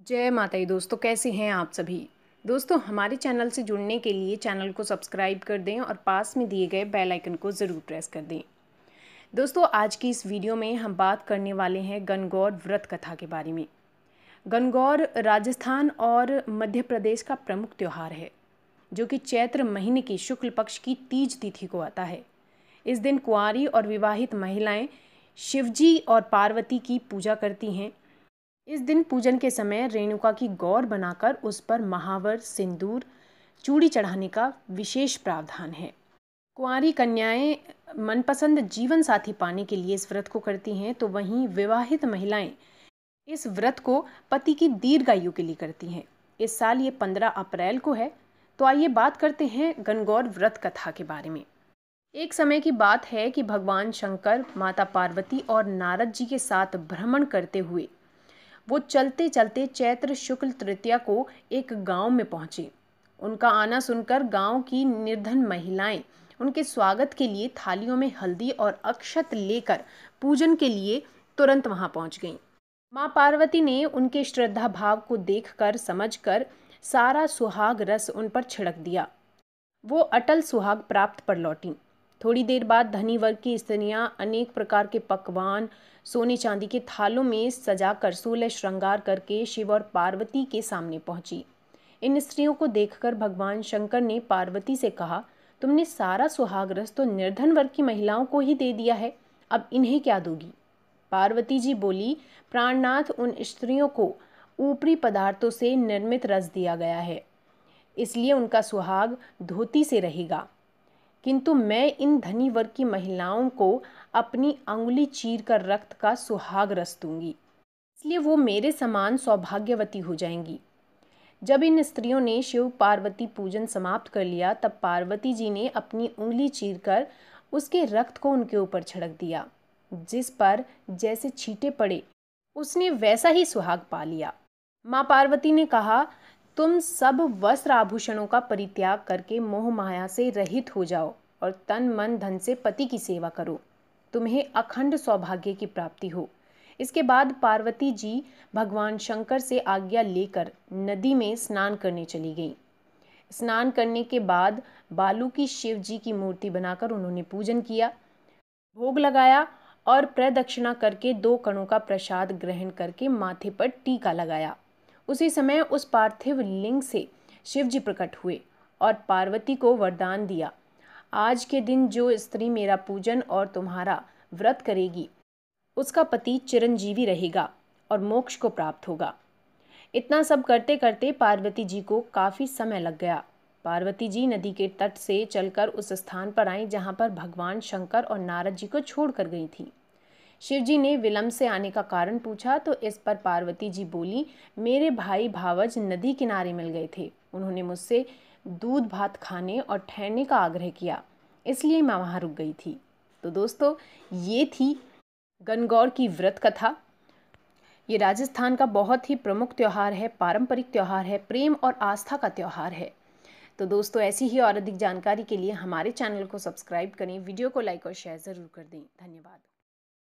जय माता दी दोस्तों, कैसे हैं आप सभी। दोस्तों, हमारे चैनल से जुड़ने के लिए चैनल को सब्सक्राइब कर दें और पास में दिए गए बेल आइकन को ज़रूर प्रेस कर दें। दोस्तों, आज की इस वीडियो में हम बात करने वाले हैं गणगौर व्रत कथा के बारे में। गणगौर राजस्थान और मध्य प्रदेश का प्रमुख त्यौहार है, जो कि चैत्र महीने की शुक्ल पक्ष की तीज तिथि को आता है। इस दिन कुंवारी और विवाहित महिलाएं शिवजी और पार्वती की पूजा करती हैं। इस दिन पूजन के समय रेणुका की गौर बनाकर उस पर महावर, सिंदूर, चूड़ी चढ़ाने का विशेष प्रावधान है। कुंवारी कन्याएं मनपसंद जीवन साथी पाने के लिए इस व्रत को करती हैं, तो वहीं विवाहित महिलाएं इस व्रत को पति की दीर्घायु के लिए करती हैं। इस साल ये 15 अप्रैल को है। तो आइए बात करते हैं गणगौर व्रत कथा के बारे में। एक समय की बात है कि भगवान शंकर, माता पार्वती और नारद जी के साथ भ्रमण करते हुए वो चलते चलते चैत्र शुक्ल तृतीया को एक गांव में पहुंचे। उनका आना सुनकर गांव की निर्धन महिलाएं उनके स्वागत के लिए थालियों में हल्दी और अक्षत लेकर पूजन के लिए तुरंत वहां पहुंच गईं। मां पार्वती ने उनके श्रद्धा भाव को देखकर, समझकर सारा सुहाग रस उन पर छिड़क दिया। वो अटल सुहाग प्राप्त पर लौटी। थोड़ी देर बाद धनी वर्ग की स्त्रियां अनेक प्रकार के पकवान सोने चांदी के थालों में सजाकर 16 श्रृंगार करके शिव और पार्वती के सामने पहुंची। इन स्त्रियों को देखकर भगवान शंकर ने पार्वती से कहा, तुमने सारा सुहाग रस तो निर्धन वर्ग की महिलाओं को ही दे दिया है, अब इन्हें क्या दोगी। पार्वती जी बोली, प्राणनाथ, उन स्त्रियों को ऊपरी पदार्थों से निर्मित रस दिया गया है, इसलिए उनका सुहाग धोती से रहेगा, किंतु मैं इन धनी वर्ग की महिलाओं को अपनी अंगुली चीर कर रक्त का सुहाग रस दूंगी, इसलिए वो मेरे समान सौभाग्यवती हो जाएंगी। जब इन स्त्रियों ने शिव पार्वती पूजन समाप्त कर लिया, तब पार्वती जी ने अपनी उंगली चीरकर उसके रक्त को उनके ऊपर छिड़क दिया। जिस पर जैसे छींटे पड़े, उसने वैसा ही सुहाग पा लिया। माँ पार्वती ने कहा, तुम सब वस्त्र आभूषणों का परित्याग करके मोह माया से रहित हो जाओ और तन मन धन से पति की सेवा करो, तुम्हें अखंड सौभाग्य की प्राप्ति हो। इसके बाद पार्वती जी भगवान शंकर से आज्ञा लेकर नदी में स्नान करने चली गई। स्नान करने के बाद बालू की शिव जी की मूर्ति बनाकर उन्होंने पूजन किया, भोग लगाया और प्रदक्षिणा करके 2 कणों का प्रसाद ग्रहण करके माथे पर टीका लगाया। उसी समय उस पार्थिव लिंग से शिव जी प्रकट हुए और पार्वती को वरदान दिया, आज के दिन जो स्त्री मेरा पूजन और तुम्हारा व्रत करेगी, उसका पति चिरंजीवी रहेगा और मोक्ष को प्राप्त होगा। इतना सब करते करते पार्वती जी को काफ़ी समय लग गया। पार्वती जी नदी के तट से चलकर उस स्थान पर आई जहाँ पर भगवान शंकर और नारद जी को छोड़ कर गई थी। शिव जी ने विलंब से आने का कारण पूछा, तो इस पर पार्वती जी बोली, मेरे भाई भावज नदी किनारे मिल गए थे, उन्होंने मुझसे दूध भात खाने और ठहरने का आग्रह किया, इसलिए मैं वहाँ रुक गई थी। तो दोस्तों, ये थी गणगौर की व्रत कथा। ये राजस्थान का बहुत ही प्रमुख त्यौहार है, पारंपरिक त्यौहार है, प्रेम और आस्था का त्यौहार है। तो दोस्तों, ऐसी ही और अधिक जानकारी के लिए हमारे चैनल को सब्सक्राइब करें, वीडियो को लाइक और शेयर ज़रूर कर दें। धन्यवाद।